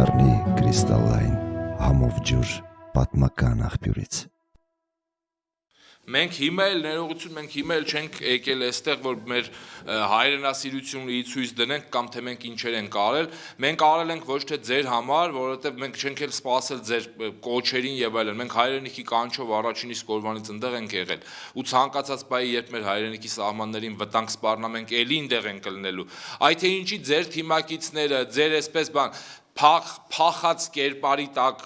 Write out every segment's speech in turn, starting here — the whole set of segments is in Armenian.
կդառնի կրիստալային համով ջուր պատմական աղբյուրից։ Մենք հիմա էլ ներողություն, մենք հիմա էլ չենք եկել այստեղ, որ մեր հայրենասիրությունը ցույց դնենք կամ թե մենք ինչեր ենք արել, մենք արել ենք ոչ թե ձեր համար, որովհետև մենք չենք էլ սպասել ձեր կոչերին եւ այլն։ Մենք հայրենիքի կանչով առաջին իսկ օրվանից այնտեղ ենք եղել։ Ու ցանկացած բայ երբ մեր հայրենիքի սահմաններին վտանգ սպառնա, մենք էլի այնտեղ ենք ելնելու։ Այդ թե ինչի ձեր թիմակիցները, ձեր այսպես բան փախած կերպարի տակ,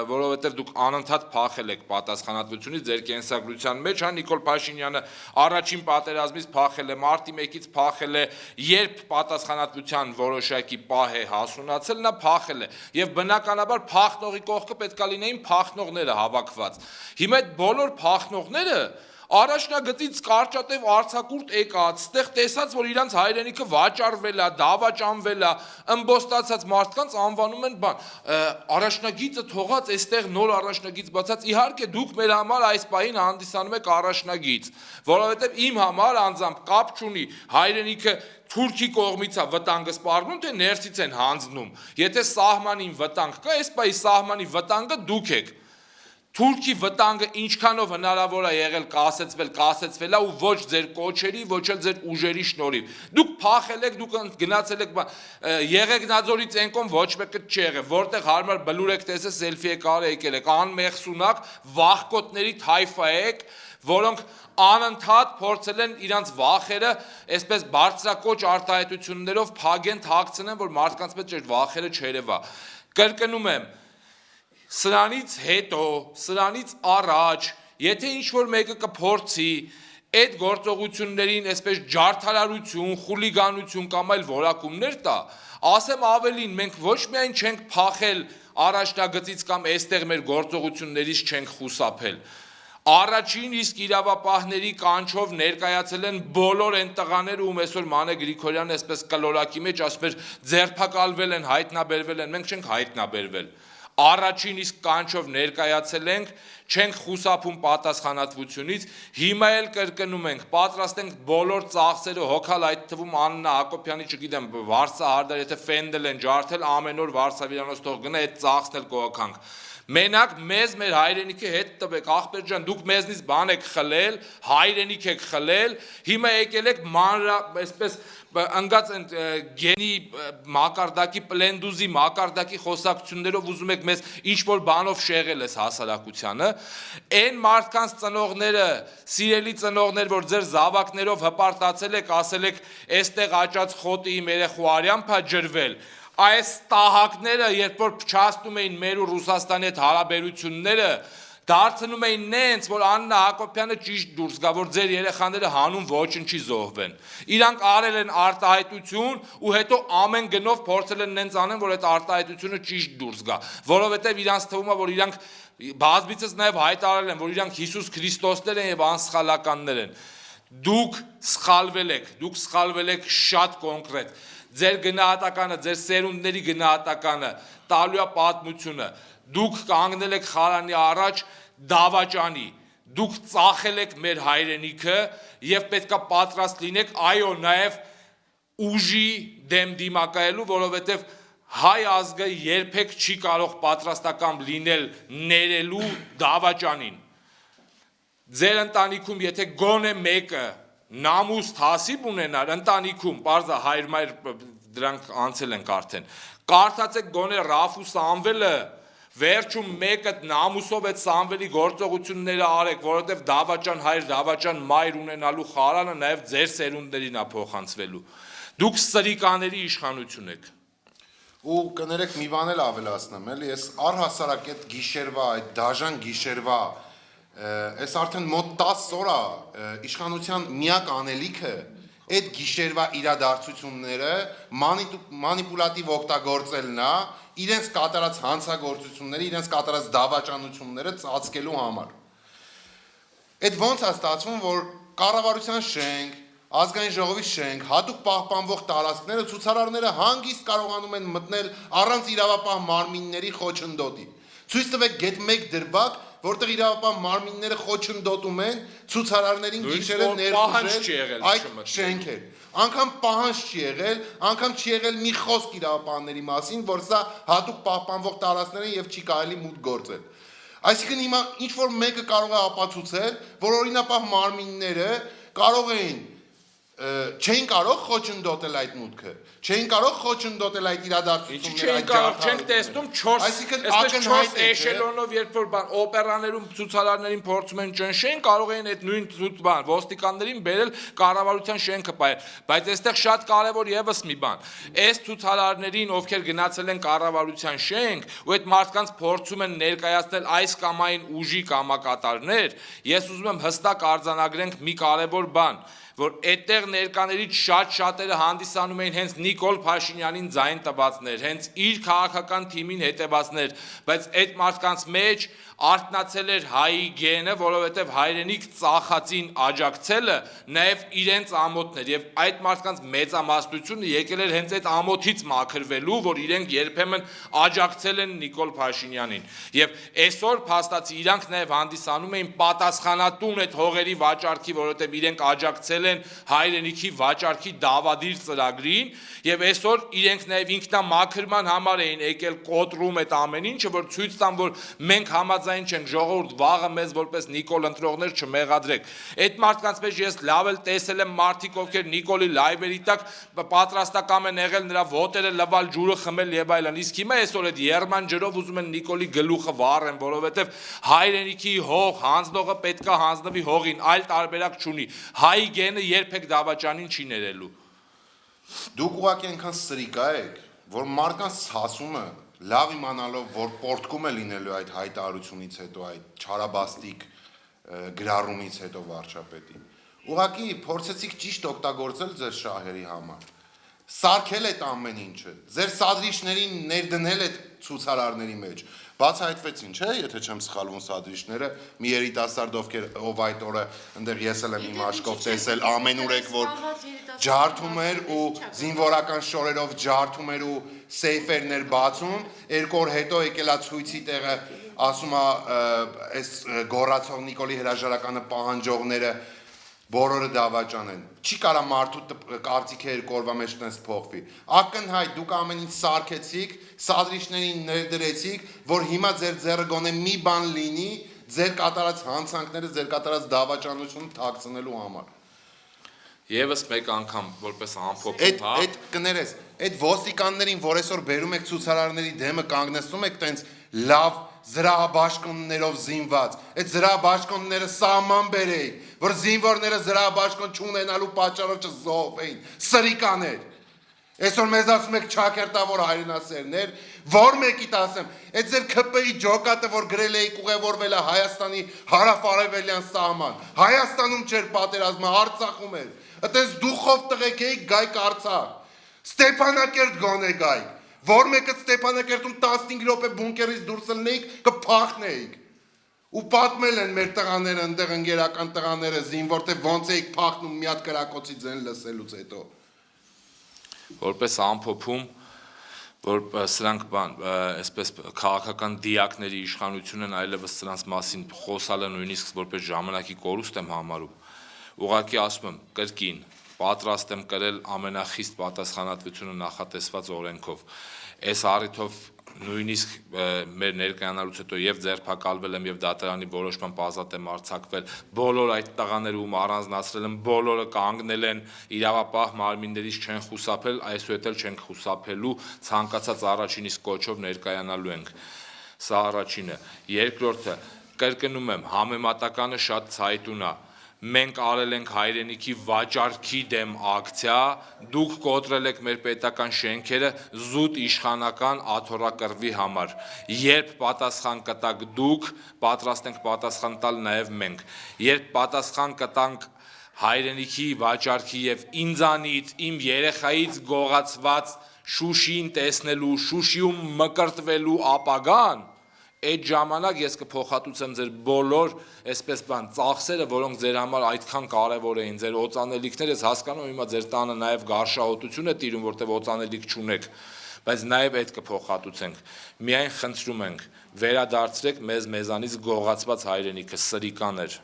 որովհետև դուք անընդհատ փախել եք պատասխանատվությունից ձեր կենսագրության մեջ, հա Նիկոլ Փաշինյանը առաջին պատերազմից փախել է, մարտի 1-ից փախել է, երբ պատասխանատվության որոշակի պահ է հասունացել, նա փախել է, եւ բնականաբար փախնողի կողքը պետքա լինեին փախնողները հավաքված։ Հիմա այդ բոլոր փախնողները առաջնագծից կարճատև արձակուրդ եկած, այդտեղ տեսած, որ իրանց հայրենիքը վաճառվել է, դավաճանվել է, ըմբոստացած մարդկանց անվանում են բան։ Առաջնագիծը թողած, այստեղ նոր առաջնագիծ բացած, իհարկե դուք մեր համար այս պահին հանդիսանում եք առաջնագիծ, որովհետև իմ համար անձամբ կապ չունի հայրենիքը Թուրքի կողմից է վտանգը սպառնում, թե ներսից են հանձնում։ Եթե սահմանին վտանգ կա, այս պահի սահմանի վտանգը դուք եք։ Թուրքի վտանգը ինչքանով հնարավոր է եղել կասեցվել է ու ոչ ձեր կոչերի, ոչ էլ ձեր ուժերի շնորհիվ։ Դուք փախել եք, դուք գնացել եք Եղեգնաձորի ցենկոն ոչ մեկը չի եղել, որտեղ հարմար բլուր եք տեսել, սելֆի եք արել եկել եք, անմեղսունակ վախկոտների թայֆա եք, որոնք անընդհատ փորձել են իրանց վախերը այսպես բարձրակոչ արտահայտություններով փագեն թաքցնեն, որ մարդկանց մեջ այդ վախերը չերևա։ Կրկնում եմ, սրանից հետո, սրանից առաջ, եթե ինչ-որ մեկը կփորձի այդ գործողություններին այսպես ջարդարարություն, խուլիգանություն կամ այլ որակումներ տա, ասեմ ավելին, մենք ոչ միայն չենք փախել առաջնագծից կամ այստեղ մեր գործողություններից չենք խուսափել, առաջին իսկ իրավապահների կանչով ներկայացել են բոլոր այն տղաները, ում այսօր Մանե Գրիգորյանը այսպես կլորակի մեջ ասում էր ձերբակալվել են, հայտնաբերվել են, մենք չենք հայտնաբերվել։ Առաջին իսկ կանչով ներկայացել ենք, չենք խուսափում պատասխանատվությունից, հիմա էլ կրկնում ենք, պատրաստ ենք բոլոր ծախսերը հոգալ, այդ թվում Աննա Հակոբյանի, չգիտեմ, Վարսահարդար, եթե ֆենդել են ջարդել, ամեն օր Վարսավիրանոց թող գնա, այդ ծախսն էլ կհոգանք։ Մենակ մեզ մեր հայրենիքը հետ տվեք, ախպեր ջան, դուք մեզնից բան եք խլել, հայրենիք եք խլել, հիմա եկել եք այսպես ընկած են գենի մակարդակի պլենդուզի մակարդակի խոսակցություններով ուզում եք մեզ ինչ-որ բանով շեղել ես հասարակությանը, այն մարդկանց ծնողները, սիրելի ծնողներ, որ ձեր զավակներով հպարտացել եք, ասել եք, այստեղ աճած խոտի իմ երեխու արյամբ է ջրվել, այս տահակները, երբ որ փչացնում էին մեր ու Ռուսաստանի հետ հարաբերությունները, դարձնում էին նենց, որ Աննա Հակոբյանը ճիշտ դուրս գա, որ ձեր երեխաները հանուն ոչնչի զոհվեն։ Իրանք արել են արտահայտություն ու հետո ամեն գնով փորձել են նենց անեն, որ այդ արտահայտությունը ճիշտ դուրս գա, որովհետև իրանց թվում է, որ իրանք բազմիցս նաև հայտարարել են, որ իրանք Հիսուս Քրիստոսներ են եւ անսխալականներ են։ Դուք սխալվել եք շատ կոնկրետ։ Ձեր գնահատականը, ձեր սերունդների գնահատականը, տալու է պատմությունը, դուք կանգնել եք խարանի առաջ դավաճանի, դուք ծախել եք մեր հայրենիքը եւ պետքա պատրաստ լինեք, այո, նաեւ ուժի դեմ դիմակայելու, որովհետեւ հայ ազգը երբեք չի կարող պատրաստական լինել ներելու դավաճանին։ Ձեր ընտանիքում եթե գոնե մեկը նամուս հասիբ ունենար ընտանիքում, պարզա հայր-մայր դրանք անցել ենք արդեն, կարդացեք գոնե Ռաֆու Սամվելը, վերջում մեկը նամուսով այդ Սամվելի գործողությունները արեք, որովհետև դավաճան հայր, դավաճան մայր ունենալու խարանը նաև ձեր սերունդներին է փոխանցվելու։ Դուք սրիկաների իշխանություն եք։ Ու կներեք մի բան էլ ավելացնեմ, էլի, ես առհասարակ այդ գիշերվա, այդ դաժան գիշերվա Այս արդեն մոտ 10 օր է իշխանության միակ անելիքը այդ գիշերվա իրադարձությունները մանիպուլատիվ օգտագործելն է իրենց կատարած հանցագործությունները, իրենց կատարած դավաճանությունները ծածկելու համար։ Այդ ոնց է ստացվում, որ կառավարության շենք, ազգային ժողովի շենք, հատուկ պահպանվող տարածքները ցուցարարները հանգիստ կարողանում են մտնել առանց իրավապահ մարմինների խոչընդոտի։ Ցույց տվեք գետ 1 դրվագ որտեղ իրավապահ մարմինները խոչընդոտում են ցուցարարներին գիշերը պահանջ չի ներխուժել եղել այդ չմտնել։ շենքեր։ Անգամ պահանջ չի եղել, անգամ չի եղել մի խոսք իրավապահների մասին, որ սա հատուկ պահպանվող տարածքներ են եւ չի կարելի մուտք գործել։ Այսինքն հիմա ինչ որ մեկը կարող է ապացուցել, որ օրինապահ մարմինները կարող էին չեն կարող խոչընդոտել այդ մուտքը, չեն կարող խոչընդոտել այդ իրադարձությունները, այդ ջարդարությունները։ Չենք տեսնում 4 այսպես 4 էշելոնով երբ որ բան օպերաներում ցուցարարներին փորձում են ճնշեն, կարող էին այդ նույն բան ոստիկաններին բերել կառավարության շենքը բայել, բայց այստեղ շատ կարևոր եւս մի բան։ Այս ցուցարարներին, ովքեր գնացել են կառավարության շենք, ու այդ մարդկանց փորձում են ներկայացնել այս կամ այն ուժի կամակատարներ, ես ուզում եմ հստակ արձանագրենք մի կարևոր բան, որ այդտեղ ներկաներից շատերը հանդիսանում էին հենց Նիկոլ Փաշինյանին ձայն տվածներ, հենց իր քաղաքական թիմին հետևածներ, բայց այդ մարդկանց մեջ արթնացել էր հայի գենը, որովհետև հայրենիք ծախածին աջակցելը նաև իրենց ամոթն էր, եւ այդ մարդկանց մեծամասնությունը եկել էր հենց այդ ամոթից մաքրվելու, որ իրենք երբեմն աջակցել են Նիկոլ Փաշինյանին, եւ այսօր փաստացի իրանք նաև հանդիսանում էին պատասխանատուն այդ հողերի վաճառքի, որովհետև իրենք աջակցել են հայրենիքի վաճառքի դավադիր ծրագրին, եւ այսօր իրենք նաև ինքնամաքրման համար էին եկել կոտրում այդ ամեն ինչը, որ ցույց տան, որ մենք համաձայն չենք, ժողովուրդ վաղը մեզ որպես Նիկոլ ընտրողներ չմեղադրեք։ Այդ մարդկանց մեջ ես լավ էլ տեսել եմ մարդիկ, ովքեր Նիկոլի լայվերի տակ պատրաստական են եղել նրա ոտերը լվալ, ջուրը խմել եւ այլն, իսկ հիմա այսօր այդ երման ջրով ուզում են Նիկոլի գլուխը վառեն, որովհետեւ հայրենիքի հող հանձնողը պետքա հանձնվի հողին, այլ տարբերակ չունի։ Հայ գենը երբեք դավաճանին չի ներելու։ Դուք ուղղակի այնքան սրիկա եք, որ մարդկանց հասումը լավ իմանալով, որ պորտկում է լինելու այդ հայտարարությունից հետո, այդ չարաբաստիկ գրառումից հետո վարչապետի, ուղղակի փորձեցիք ճիշտ օգտագործել ձեր շահերի համար, սարքել այդ ամեն ինչը, ձեր սադրիչներին ներդնել այդ ցուցարարների մեջ, բացահայտվեցին, չէ, եթե չեմ սխալվում սադրիչները, մի երիտասարդ ով այդ օրը ընդեղ ես էլ եմ իմ աչքով տեսել, ամենուրեք որ ջարդում էր ու զինվորական շորերով ջարդում էր ու սեյֆերներ բացում, 2 օր հետո եկել է ցույցի տեղը, ասում է այս գոռացող Նիկոլի հրաժարականը պահանջողները բոլորը դավաճան են։ Չի կարա մարդու կարծիքը 2 օրվա մեջ տես փոխվի։ Ակնհայտ դուք ամեն ինչ սարքեցիք, սադրիչներին ներդրեցիք, որ հիմա ձեր ձեռը գոնե մի բան լինի, ձեր կատարած հանցանքները, ձեր կատարած դավաճանությունը թաքցնելու համար։ Եվս մեկ անգամ որպես ամփոփում, հա։ Այդ կներես, այդ ոստիկաններին, որ այսօր բերում եք ցուցարարների դեմը կանգնեցնում եք տենց լավ զրահաբաշխոններով զինված, այդ զրահաբաշխոնները սահման բերեին, որ զինվորները զրահաբաշխոն չունենալու պատճառով չզոհվեին, սրիկաներ։ Այսօր մեզ ասում եք չակերտավոր հայրենասերներ, որ մեկիդ ասեմ, այդ ձեր ՔՊ-ի ջոկատը, որ գրել էիք ուղևորվել է Հայաստանի հարավ-արևելյան սահման, Հայաստանում չէր պատերազմը, Արցախում էր, այտենց դուխով տղեկ էիք գայք Արցախ, Ստեփանակերտ գոնե գայք, որ մեկը Ստեփանակերտում 15 րոպե բունկերից դուրս ելնեիք, կփախնեիք։ Ու պատմել են մեր տղաները, ընդեղ ընկերական տղաները զինվոր, թե ոնց էիք փախնում մի հատ կրակոցի ձեն լսելուց հետո։ Որպես ամփոփում, որ սրանք բան, այսպես քաղաքական դիակների իշխանություն են, այլևս սրանց մասին խոսալը նույնիսկ որպես ժամանակի կորուստ եմ համարում։ Ուղղակի ասում եմ, կրկին պատրաստ եմ կրել ամենախիստ պատասխանատվությունը նախատեսված օրենքով։ Այս առիթով նույնիսկ մեր ներկայանալուց հետո եւ ձերբակալվել եմ եւ դատարանի որոշմամբ ազատ եմ արձակվել, բոլոր այդ տղաները ում առանձնացրել են, բոլորը կանգնել են իրավապահ մարմիններից չեն խուսափել, այսուհետ էլ չենք խուսափելու, ցանկացած առաջին իսկ կոչով ներկայանալու ենք։ Սա առաջինը։ Երկրորդը, կրկնում եմ, համեմատականը շատ ցայտուն է։ Մենք արել ենք հայրենիքի վաճառքի դեմ ակցիա, դուք կոտրել եք մեր պետական շենքերը զուտ իշխանական աթոռակռվի համար։ Երբ պատասխան կտաք դուք, պատրաստ ենք պատասխան տալ նաև մենք։ Երբ պատասխան կտանք հայրենիքի վաճառքի եւ ինձանից, իմ երեխայից գողացված Շուշին տեսնելու, Շուշիում մկրտվելու ապագան, այդ ժամանակ ես կփոխհատուցեմ ձեր բոլոր այսպես բան ծախսերը, որոնք ձեր համար այդքան կարևոր էին, ձեր օծանելիքները, ես հասկանում եմ հիմա ձեր տանը նաև գարշահոտություն է տիրում, որտեղ օծանելիք չունեք, բայց նաև այդ կփոխհատուցենք։ Միայն խնդրում ենք, վերադարձրեք մեզանից գողացված հայրենիքը, սրիկաներ։